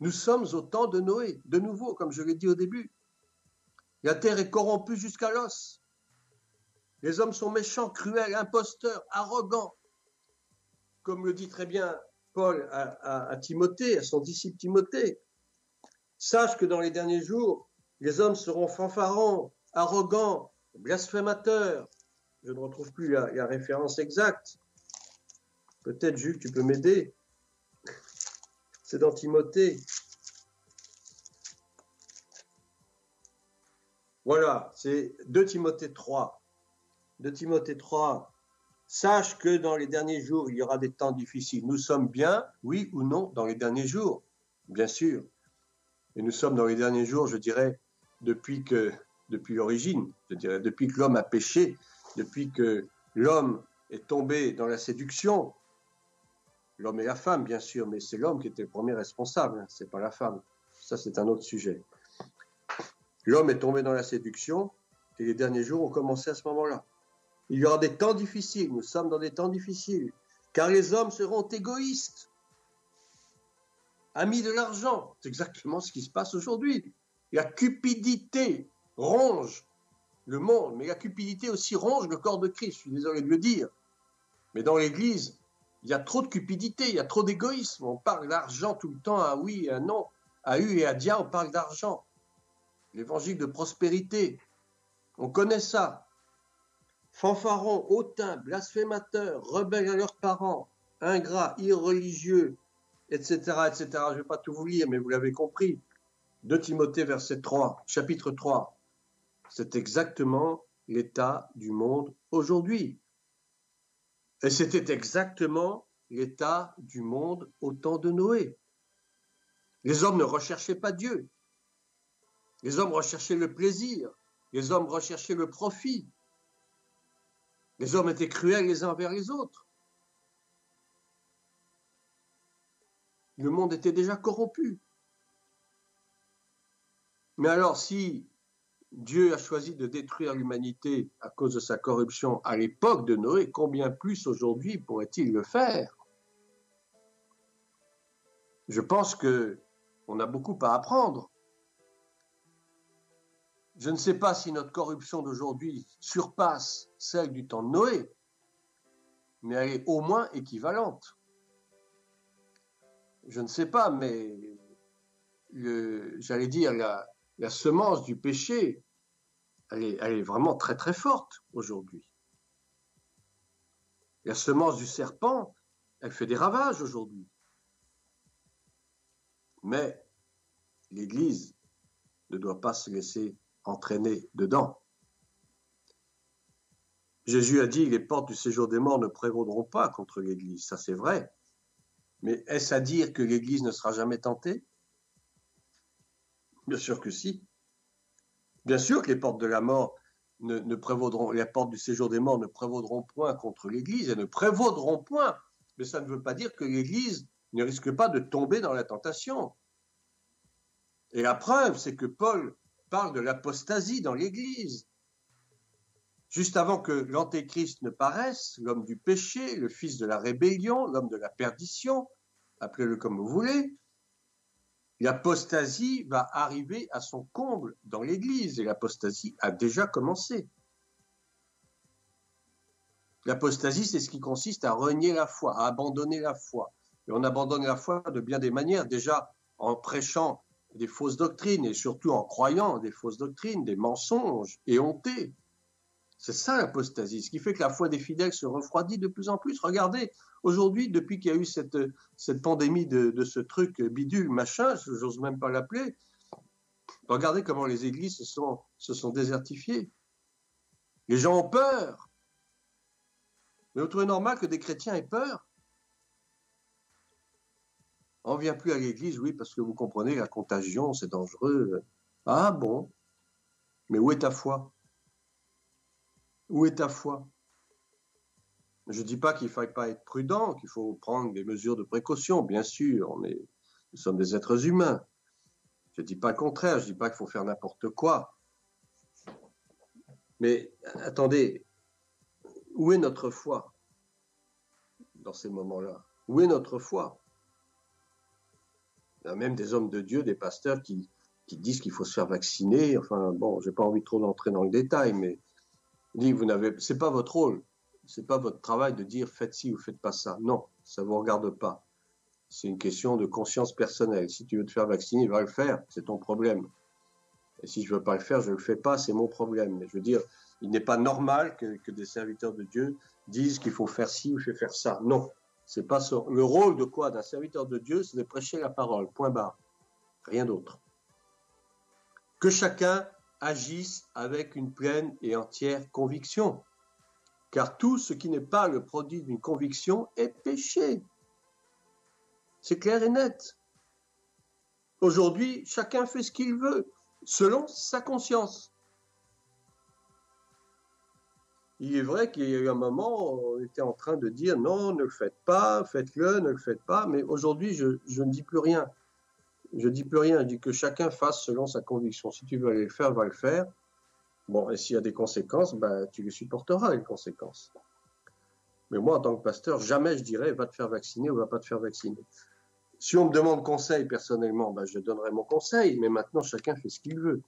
Nous sommes au temps de Noé, de nouveau, comme je l'ai dit au début. La terre est corrompue jusqu'à l'os. Les hommes sont méchants, cruels, imposteurs, arrogants. Comme le dit très bien Paul à Timothée, à son disciple Timothée. Sache que dans les derniers jours, les hommes seront fanfarons, arrogants, blasphémateurs. Je ne retrouve plus la référence exacte. Peut-être, Jules, tu peux m'aider. C'est dans Timothée. Voilà, c'est 2 Timothée 3. 2 Timothée 3. Sache que dans les derniers jours, il y aura des temps difficiles. Nous sommes bien, oui ou non, dans les derniers jours, bien sûr. Et nous sommes dans les derniers jours, je dirais, depuis l'origine, je dirais, depuis que l'homme a péché, depuis que l'homme est tombé dans la séduction. L'homme et la femme, bien sûr, mais c'est l'homme qui était le premier responsable, hein, c'est pas la femme. Ça, c'est un autre sujet. L'homme est tombé dans la séduction et les derniers jours ont commencé à ce moment-là. Il y aura des temps difficiles, nous sommes dans des temps difficiles, car les hommes seront égoïstes, amis de l'argent. C'est exactement ce qui se passe aujourd'hui. La cupidité ronge le monde, mais la cupidité aussi ronge le corps de Christ, je suis désolé de le dire. Mais dans l'Église, il y a trop de cupidité, il y a trop d'égoïsme. On parle d'argent tout le temps, à oui et à non. À U et à dia, on parle d'argent. L'évangile de prospérité, on connaît ça. Fanfarons, hautains, blasphémateurs, rebelles à leurs parents, ingrats, irreligieux, etc., etc. Je ne vais pas tout vous lire, mais vous l'avez compris. 2 Timothée, verset 3, chapitre 3. C'est exactement l'état du monde aujourd'hui. Et c'était exactement l'état du monde au temps de Noé. Les hommes ne recherchaient pas Dieu. Les hommes recherchaient le plaisir. Les hommes recherchaient le profit. Les hommes étaient cruels les uns envers les autres. Le monde était déjà corrompu. Mais alors, si Dieu a choisi de détruire l'humanité à cause de sa corruption à l'époque de Noé, combien plus aujourd'hui pourrait-il le faire? Je pense qu'on a beaucoup à apprendre. Je ne sais pas si notre corruption d'aujourd'hui surpasse celle du temps de Noé, mais elle est au moins équivalente. Je ne sais pas, mais j'allais dire la semence du péché, elle est vraiment très très forte aujourd'hui. La semence du serpent, elle fait des ravages aujourd'hui. Mais l'Église ne doit pas se laisser entraîner dedans. Jésus a dit, les portes du séjour des morts ne prévaudront pas contre l'Église, ça c'est vrai. Mais est-ce à dire que l'Église ne sera jamais tentée? Bien sûr que si. Bien sûr que les portes de la mort ne prévaudront, les portes du séjour des morts ne prévaudront point contre l'Église, elles ne prévaudront point. Mais ça ne veut pas dire que l'Église ne risque pas de tomber dans la tentation. Et la preuve, c'est que Paul parle de l'apostasie dans l'Église. Juste avant que l'antéchrist ne paraisse, l'homme du péché, le fils de la rébellion, l'homme de la perdition, appelez-le comme vous voulez, l'apostasie va arriver à son comble dans l'Église, et l'apostasie a déjà commencé. L'apostasie, c'est ce qui consiste à renier la foi, à abandonner la foi. Et on abandonne la foi de bien des manières, déjà en prêchant des fausses doctrines, et surtout en croyant des fausses doctrines, des mensonges éhontés. C'est ça l'apostasie, ce qui fait que la foi des fidèles se refroidit de plus en plus. Regardez, aujourd'hui, depuis qu'il y a eu cette pandémie de ce truc bidule, machin, j'ose même pas l'appeler, regardez comment les églises se sont désertifiées. Les gens ont peur. Mais vous trouvez normal que des chrétiens aient peur? On ne vient plus à l'église, oui, parce que vous comprenez, la contagion, c'est dangereux. Ah bon? Mais où est ta foi? Où est ta foi? Je ne dis pas qu'il ne faille pas être prudent, qu'il faut prendre des mesures de précaution. Bien sûr, nous sommes des êtres humains. Je ne dis pas le contraire, je ne dis pas qu'il faut faire n'importe quoi. Mais attendez, où est notre foi dans ces moments-là? Où est notre foi? Il y a même des hommes de Dieu, des pasteurs qui disent qu'il faut se faire vacciner. Enfin, bon, je n'ai pas envie trop d'entrer dans le détail, mais c'est pas votre rôle. C'est pas votre travail de dire faites ci ou faites pas ça. Non, ça vous regarde pas. C'est une question de conscience personnelle. Si tu veux te faire vacciner, va le faire, c'est ton problème. Et si je veux pas le faire, je le fais pas, c'est mon problème. Mais je veux dire, il n'est pas normal que des serviteurs de Dieu disent qu'il faut faire ci ou faire ça. Non, c'est pas ça. Le rôle de quoi d'un serviteur de Dieu, c'est de prêcher la parole. Point barre. Rien d'autre. Que chacun agisse avec une pleine et entière conviction. Car tout ce qui n'est pas le produit d'une conviction est péché. C'est clair et net. Aujourd'hui, chacun fait ce qu'il veut, selon sa conscience. Il est vrai qu'il y a eu un moment où on était en train de dire non, ne le faites pas, faites-le, ne le faites pas, mais aujourd'hui, je ne dis plus rien. Je dis que chacun fasse selon sa conviction. Si tu veux aller le faire, va le faire. Bon, et s'il y a des conséquences, ben, tu les supporteras, les conséquences. Mais moi, en tant que pasteur, jamais je dirais va te faire vacciner ou va pas te faire vacciner. Si on me demande conseil personnellement, ben, je donnerai mon conseil, mais maintenant, chacun fait ce qu'il veut.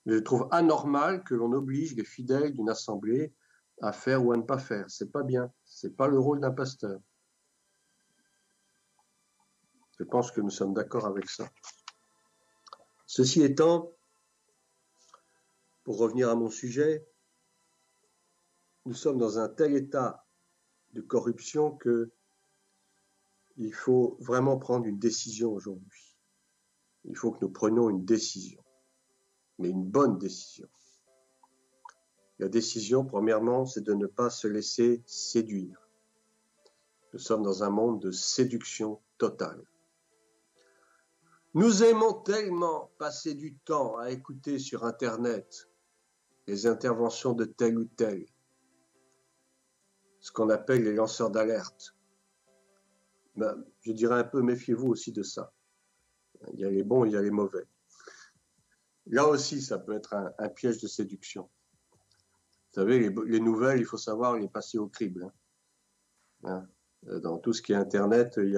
Je trouve anormal que l'on oblige les fidèles d'une assemblée à faire ou à ne pas faire. C'est pas bien. C'est pas le rôle d'un pasteur. Je pense que nous sommes d'accord avec ça. Ceci étant, pour revenir à mon sujet, nous sommes dans un tel état de corruption que il faut vraiment prendre une décision aujourd'hui. Il faut que nous prenions une décision, mais une bonne décision. La décision, premièrement, c'est de ne pas se laisser séduire. Nous sommes dans un monde de séduction totale. Nous aimons tellement passer du temps à écouter sur Internet les interventions de tel ou tel, ce qu'on appelle les lanceurs d'alerte. Ben, je dirais un peu, méfiez-vous aussi de ça. Il y a les bons, il y a les mauvais. Là aussi, ça peut être un piège de séduction. Vous savez, les nouvelles, il faut savoir les passer au crible. Hein. Dans tout ce qui est Internet, il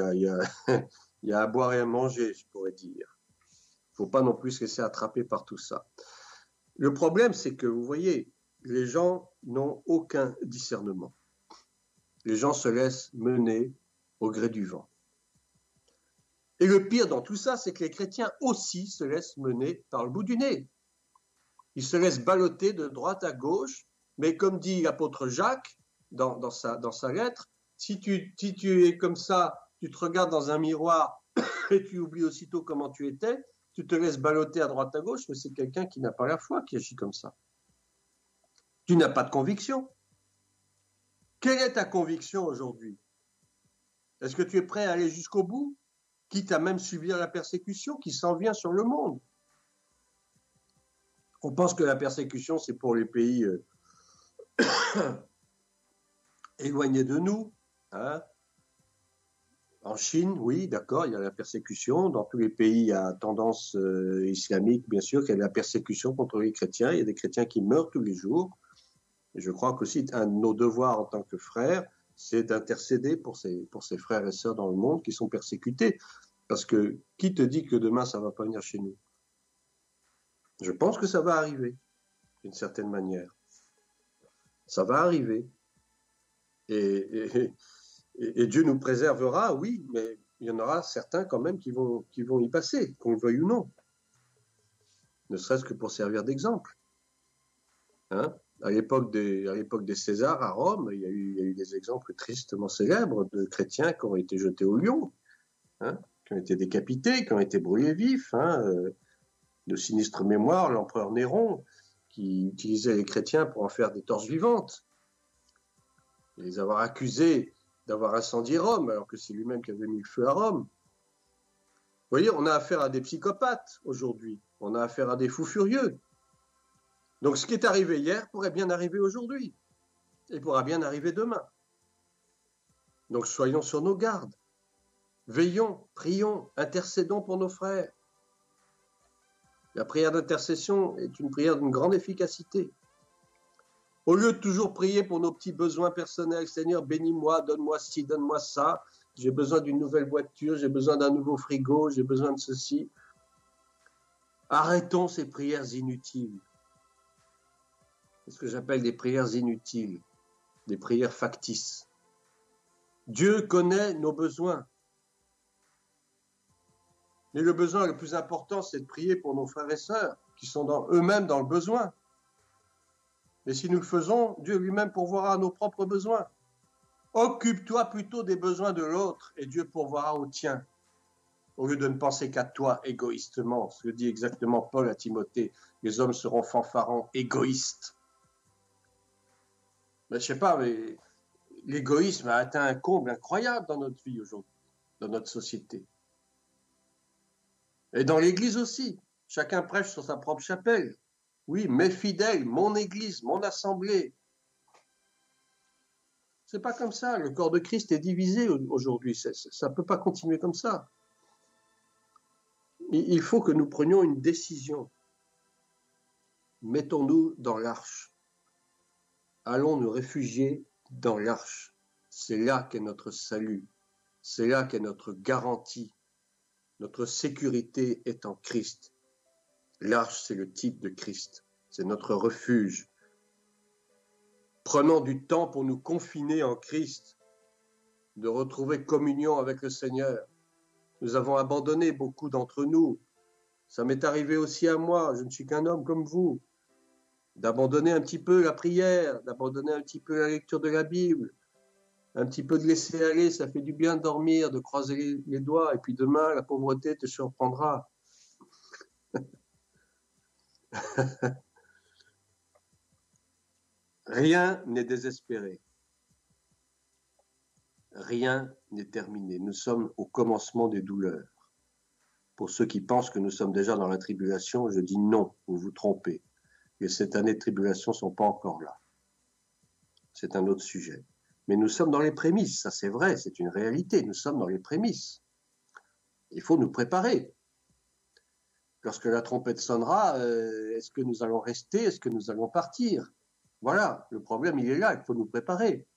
y a à boire et à manger, je pourrais dire. Il ne faut pas non plus se laisser attraper par tout ça. Le problème, c'est que, vous voyez, les gens n'ont aucun discernement. Les gens se laissent mener au gré du vent. Et le pire dans tout ça, c'est que les chrétiens aussi se laissent mener par le bout du nez. Ils se laissent balloter de droite à gauche, mais comme dit l'apôtre Jacques dans sa lettre, si tu es comme ça, tu te regardes dans un miroir et tu oublies aussitôt comment tu étais, tu te laisses balloter à droite à gauche, mais c'est quelqu'un qui n'a pas la foi qui agit comme ça. Tu n'as pas de conviction. Quelle est ta conviction aujourd'hui? Est-ce que tu es prêt à aller jusqu'au bout, quitte à même subir la persécution qui s'en vient sur le monde? On pense que la persécution, c'est pour les pays éloignés de nous. Hein? En Chine, oui, d'accord, il y a la persécution. Dans tous les pays à tendance islamique, bien sûr, il y a la persécution contre les chrétiens. Il y a des chrétiens qui meurent tous les jours. Et je crois qu'aussi, un de nos devoirs en tant que frères, c'est d'intercéder pour ces frères et sœurs dans le monde qui sont persécutés. Parce que qui te dit que demain, ça ne va pas venir chez nous? Je pense que ça va arriver, d'une certaine manière. Ça va arriver. Et Dieu nous préservera, oui, mais il y en aura certains quand même qui vont y passer, qu'on le veuille ou non. Ne serait-ce que pour servir d'exemple. Hein? À l'époque des Césars à Rome, il y a eu des exemples tristement célèbres de chrétiens qui ont été jetés au lion, hein, qui ont été décapités, qui ont été brûlés vifs. Hein, de sinistre mémoire, l'empereur Néron, qui utilisait les chrétiens pour en faire des torches vivantes, et les avoir accusés d'avoir incendié Rome, alors que c'est lui-même qui avait mis le feu à Rome. Vous voyez, on a affaire à des psychopathes aujourd'hui, on a affaire à des fous furieux. Donc ce qui est arrivé hier pourrait bien arriver aujourd'hui, et pourra bien arriver demain. Donc soyons sur nos gardes, veillons, prions, intercédons pour nos frères. La prière d'intercession est une prière d'une grande efficacité. Au lieu de toujours prier pour nos petits besoins personnels, Seigneur, bénis-moi, donne-moi ci, donne-moi ça, j'ai besoin d'une nouvelle voiture, j'ai besoin d'un nouveau frigo, j'ai besoin de ceci. Arrêtons ces prières inutiles. C'est ce que j'appelle des prières inutiles, des prières factices. Dieu connaît nos besoins. Mais le besoin le plus important, c'est de prier pour nos frères et sœurs qui sont eux-mêmes dans le besoin. Et si nous le faisons, Dieu lui-même pourvoira à nos propres besoins. Occupe-toi plutôt des besoins de l'autre et Dieu pourvoira aux tiens, au lieu de ne penser qu'à toi égoïstement. Ce que dit exactement Paul à Timothée, les hommes seront fanfarons, égoïstes. Mais je sais pas, mais l'égoïsme a atteint un comble incroyable dans notre vie aujourd'hui, dans notre société. Et dans l'Église aussi. Chacun prêche sur sa propre chapelle. Oui, mes fidèles, mon Église, mon assemblée. C'est pas comme ça. Le corps de Christ est divisé aujourd'hui. Ça ne peut pas continuer comme ça. Il faut que nous prenions une décision. Mettons-nous dans l'arche. Allons nous réfugier dans l'arche. C'est là qu'est notre salut. C'est là qu'est notre garantie. Notre sécurité est en Christ. L'arche, c'est le type de Christ. C'est notre refuge. Prenons du temps pour nous confiner en Christ, de retrouver communion avec le Seigneur. Nous avons abandonné beaucoup d'entre nous. Ça m'est arrivé aussi à moi, je ne suis qu'un homme comme vous, d'abandonner un petit peu la prière, d'abandonner un petit peu la lecture de la Bible, un petit peu de laisser aller, ça fait du bien de dormir, de croiser les doigts, et puis demain, la pauvreté te surprendra. Rien n'est désespéré. Rien n'est terminé. Nous sommes au commencement des douleurs. Pour ceux qui pensent que nous sommes déjà dans la tribulation, je dis non, vous vous trompez. Les 7 années de tribulation ne sont pas encore là. C'est un autre sujet. Mais nous sommes dans les prémices, ça c'est vrai, c'est une réalité, nous sommes dans les prémices. Il faut nous préparer. Lorsque la trompette sonnera, est-ce que nous allons rester, est-ce que nous allons partir? Voilà, le problème il est là, il faut nous préparer.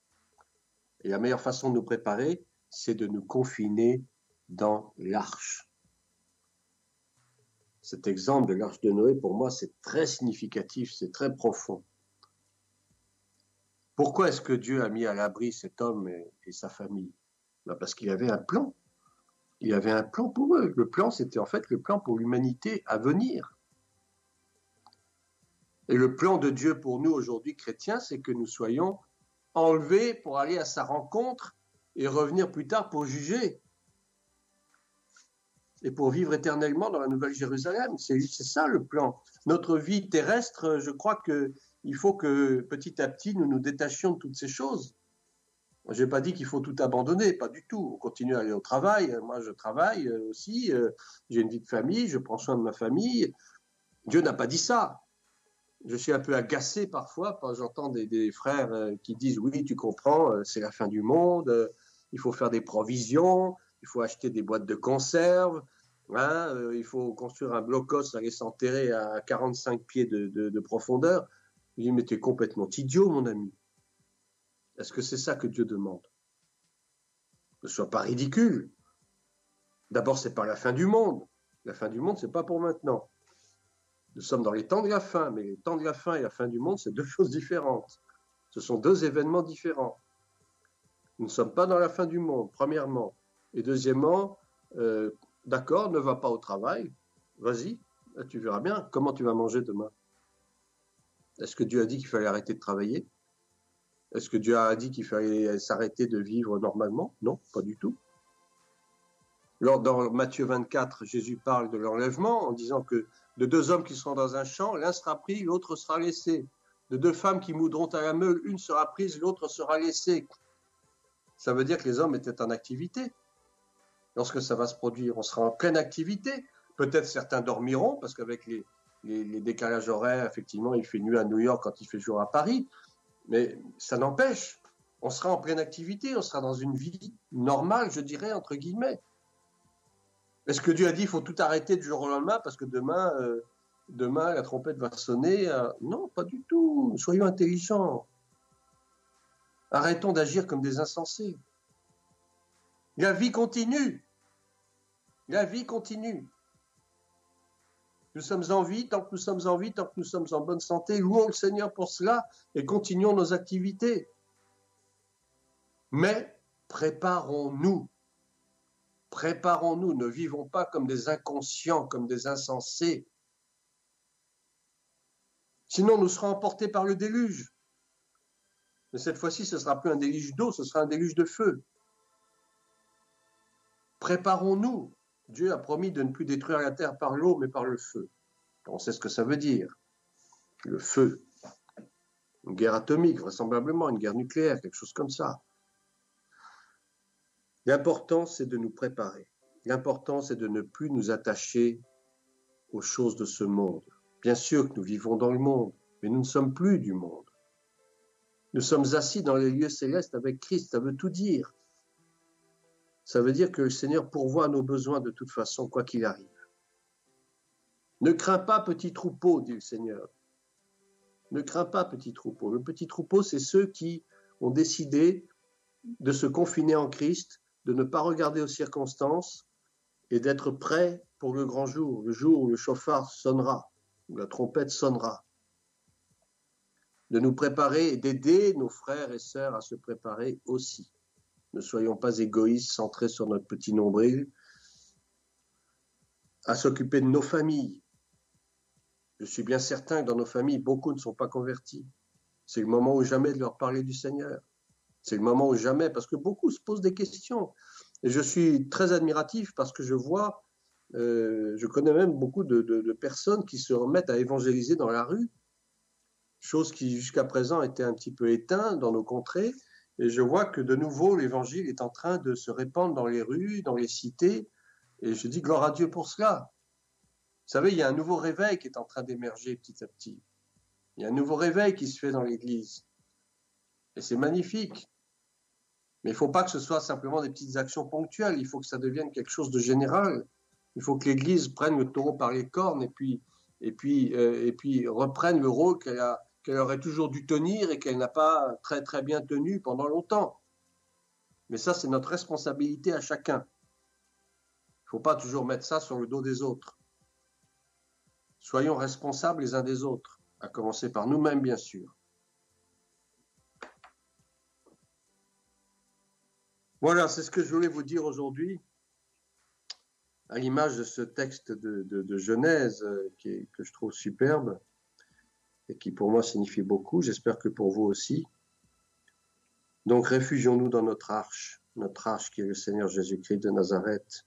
Et la meilleure façon de nous préparer, c'est de nous confiner dans l'arche. Cet exemple de l'arche de Noé, pour moi, c'est très significatif, c'est très profond. Pourquoi est-ce que Dieu a mis à l'abri cet homme et sa famille? Parce qu'il avait un plan. Il avait un plan pour eux. Le plan, c'était en fait le plan pour l'humanité à venir. Et le plan de Dieu pour nous aujourd'hui, chrétiens, c'est que nous soyons enlevés pour aller à sa rencontre et revenir plus tard pour juger. Et pour vivre éternellement dans la Nouvelle Jérusalem. C'est ça le plan. Notre vie terrestre, je crois qu'il faut que petit à petit nous nous détachions de toutes ces choses. Je n'ai pas dit qu'il faut tout abandonner, pas du tout. On continue à aller au travail. Moi, je travaille aussi. J'ai une vie de famille, je prends soin de ma famille. Dieu n'a pas dit ça. Je suis un peu agacé parfois quand j'entends des frères qui disent « Oui, tu comprends, c'est la fin du monde, il faut faire des provisions. » Il faut acheter des boîtes de conserve, hein, il faut construire un blocos, aller s'enterrer à 45 pieds de profondeur. Je dis, mais tu es complètement idiot, mon ami. Est-ce que c'est ça que Dieu demande? Ne sois pas ridicule. D'abord, ce n'est pas la fin du monde. La fin du monde, ce n'est pas pour maintenant. Nous sommes dans les temps de la fin, mais les temps de la fin et la fin du monde, c'est deux choses différentes. Ce sont deux événements différents. Nous ne sommes pas dans la fin du monde, premièrement. Et deuxièmement, d'accord, ne va pas au travail, vas-y, tu verras bien comment tu vas manger demain. Est-ce que Dieu a dit qu'il fallait arrêter de travailler? Est-ce que Dieu a dit qu'il fallait s'arrêter de vivre normalement? Non, pas du tout. Dans Matthieu 24, Jésus parle de l'enlèvement en disant que de deux hommes qui seront dans un champ, l'un sera pris, l'autre sera laissé. De deux femmes qui moudront à la meule, une sera prise, l'autre sera laissée. Ça veut dire que les hommes étaient en activité. Lorsque ça va se produire, on sera en pleine activité. Peut-être certains dormiront, parce qu'avec les décalages horaires, effectivement, il fait nuit à New York quand il fait jour à Paris. Mais ça n'empêche, on sera en pleine activité, on sera dans une vie normale, je dirais, entre guillemets. Est-ce que Dieu a dit qu'il faut tout arrêter du jour au lendemain parce que demain la trompette va sonner? Non, pas du tout. Soyons intelligents. Arrêtons d'agir comme des insensés. La vie continue. La vie continue. Nous sommes en vie, tant que nous sommes en vie, tant que nous sommes en bonne santé, louons le Seigneur pour cela et continuons nos activités. Mais préparons-nous. Préparons-nous, ne vivons pas comme des inconscients, comme des insensés. Sinon, nous serons emportés par le déluge. Mais cette fois-ci, ce ne sera plus un déluge d'eau, ce sera un déluge de feu. Préparons-nous. Dieu a promis de ne plus détruire la terre par l'eau, mais par le feu. On sait ce que ça veut dire. Le feu. Une guerre atomique, vraisemblablement, une guerre nucléaire, quelque chose comme ça. L'important, c'est de nous préparer. L'important, c'est de ne plus nous attacher aux choses de ce monde. Bien sûr que nous vivons dans le monde, mais nous ne sommes plus du monde. Nous sommes assis dans les lieux célestes avec Christ, ça veut tout dire. Ça veut dire que le Seigneur pourvoit à nos besoins de toute façon, quoi qu'il arrive. Ne crains pas, petit troupeau, dit le Seigneur. Ne crains pas, petit troupeau. Le petit troupeau, c'est ceux qui ont décidé de se confiner en Christ, de ne pas regarder aux circonstances et d'être prêts pour le grand jour, le jour où le chauffard sonnera, où la trompette sonnera. De nous préparer et d'aider nos frères et sœurs à se préparer aussi. Ne soyons pas égoïstes, centrés sur notre petit nombril, à s'occuper de nos familles. Je suis bien certain que dans nos familles, beaucoup ne sont pas convertis. C'est le moment ou jamais de leur parler du Seigneur. C'est le moment ou jamais, parce que beaucoup se posent des questions. Et je suis très admiratif parce que je vois, je connais même beaucoup de personnes qui se remettent à évangéliser dans la rue, chose qui jusqu'à présent était un petit peu éteinte dans nos contrées. Et je vois que de nouveau, l'évangile est en train de se répandre dans les rues, dans les cités. Et je dis gloire à Dieu pour cela. Vous savez, il y a un nouveau réveil qui est en train d'émerger petit à petit. Il y a un nouveau réveil qui se fait dans l'Église. Et c'est magnifique. Mais il ne faut pas que ce soit simplement des petites actions ponctuelles. Il faut que ça devienne quelque chose de général. Il faut que l'Église prenne le taureau par les cornes et puis reprenne le rôle qu'elle aurait toujours dû tenir et qu'elle n'a pas très très bien tenu pendant longtemps. Mais ça, c'est notre responsabilité à chacun. Il ne faut pas toujours mettre ça sur le dos des autres. Soyons responsables les uns des autres, à commencer par nous-mêmes, bien sûr. Voilà, c'est ce que je voulais vous dire aujourd'hui, à l'image de ce texte de Genèse que je trouve superbe et qui pour moi signifie beaucoup, j'espère que pour vous aussi. Donc réfugions-nous dans notre arche qui est le Seigneur Jésus-Christ de Nazareth.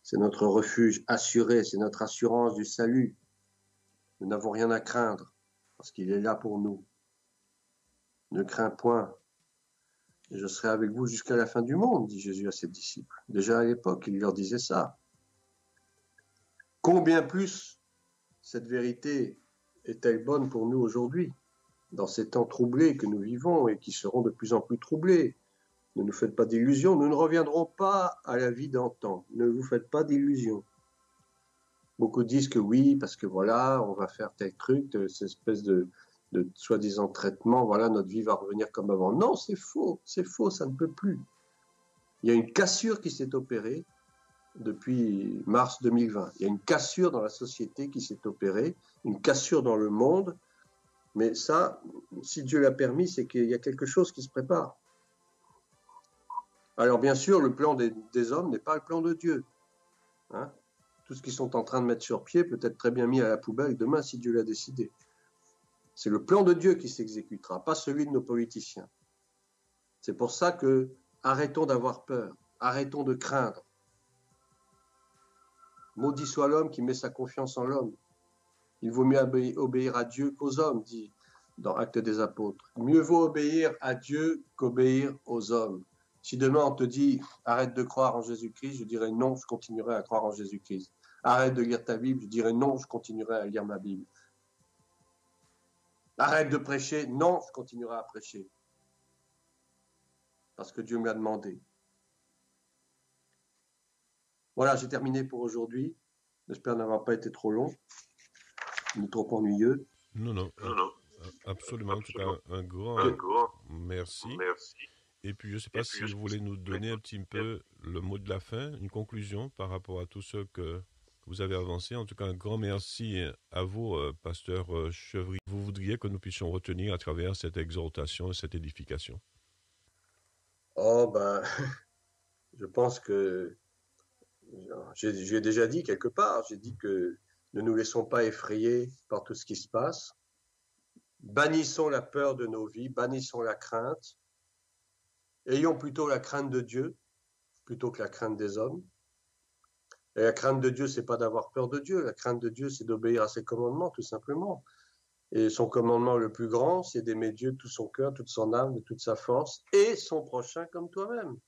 C'est notre refuge assuré, c'est notre assurance du salut. Nous n'avons rien à craindre parce qu'il est là pour nous. Ne crains point. Et je serai avec vous jusqu'à la fin du monde, dit Jésus à ses disciples. Déjà à l'époque, il leur disait ça. Combien plus cette vérité est-elle bonne pour nous aujourd'hui, dans ces temps troublés que nous vivons et qui seront de plus en plus troublés. Ne nous faites pas d'illusions, nous ne reviendrons pas à la vie d'antan. Ne vous faites pas d'illusions. Beaucoup disent que oui, parce que voilà, on va faire tel truc, cette espèce de soi-disant traitement, voilà, notre vie va revenir comme avant. Non, c'est faux, ça ne peut plus. Il y a une cassure qui s'est opérée depuis mars 2020. Il y a une cassure dans la société qui s'est opérée, une cassure dans le monde, mais ça, si Dieu l'a permis, c'est qu'il y a quelque chose qui se prépare. Alors bien sûr, le plan des hommes n'est pas le plan de Dieu. Hein? Tout ce qu'ils sont en train de mettre sur pied peut être très bien mis à la poubelle demain si Dieu l'a décidé. C'est le plan de Dieu qui s'exécutera, pas celui de nos politiciens. C'est pour ça que arrêtons d'avoir peur, arrêtons de craindre. Maudit soit l'homme qui met sa confiance en l'homme. Il vaut mieux obéir à Dieu qu'aux hommes, dit dans Actes des Apôtres. Mieux vaut obéir à Dieu qu'obéir aux hommes. Si demain on te dit arrête de croire en Jésus-Christ, je dirais non, je continuerai à croire en Jésus-Christ. Arrête de lire ta Bible, je dirais non, je continuerai à lire ma Bible. Arrête de prêcher, non, je continuerai à prêcher. Parce que Dieu me l'a demandé. Voilà, j'ai terminé pour aujourd'hui. J'espère n'avoir pas été trop long, ni trop ennuyeux. Non, absolument. En tout cas, un grand merci. Et puis, je ne sais pas si vous voulez nous donner un petit peu le mot de la fin, une conclusion par rapport à tout ce que vous avez avancé. En tout cas, un grand merci à vous, pasteur Chevrier. Vous voudriez que nous puissions retenir à travers cette exhortation et cette édification? Oh, ben, je pense que j'ai déjà dit quelque part, j'ai dit que ne nous laissons pas effrayer par tout ce qui se passe. Bannissons la peur de nos vies, bannissons la crainte. Ayons plutôt la crainte de Dieu plutôt que la crainte des hommes. Et la crainte de Dieu, c'est pas d'avoir peur de Dieu. La crainte de Dieu, c'est d'obéir à ses commandements, tout simplement. Et son commandement le plus grand, c'est d'aimer Dieu de tout son cœur, toute son âme, de toute sa force, et son prochain comme toi-même.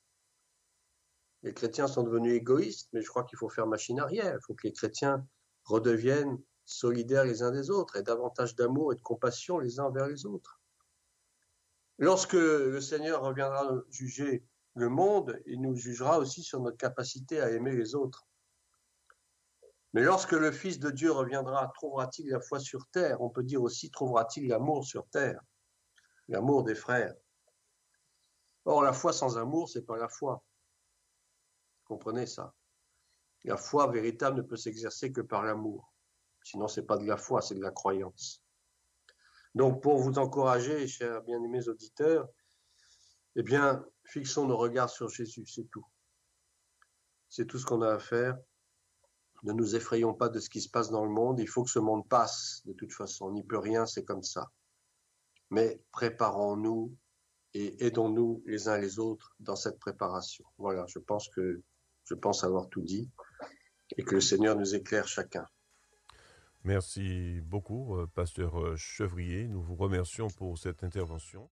Les chrétiens sont devenus égoïstes, mais je crois qu'il faut faire machine arrière. Il faut que les chrétiens redeviennent solidaires les uns des autres et davantage d'amour et de compassion les uns envers les autres. Lorsque le Seigneur reviendra juger le monde, il nous jugera aussi sur notre capacité à aimer les autres. Mais lorsque le Fils de Dieu reviendra, trouvera-t-il la foi sur terre? On peut dire aussi, trouvera-t-il l'amour sur terre? L'amour des frères. Or, la foi sans amour, c'est pas la foi. Comprenez ça? La foi véritable ne peut s'exercer que par l'amour. Sinon, c'est pas de la foi, c'est de la croyance. Donc, pour vous encourager, chers bien-aimés auditeurs, eh bien, fixons nos regards sur Jésus, c'est tout. C'est tout ce qu'on a à faire. Ne nous effrayons pas de ce qui se passe dans le monde. Il faut que ce monde passe, de toute façon. On n'y peut rien, c'est comme ça. Mais préparons-nous et aidons-nous les uns les autres dans cette préparation. Voilà, je pense avoir tout dit et que le Seigneur nous éclaire chacun. Merci beaucoup, pasteur Chevrier. Nous vous remercions pour cette intervention.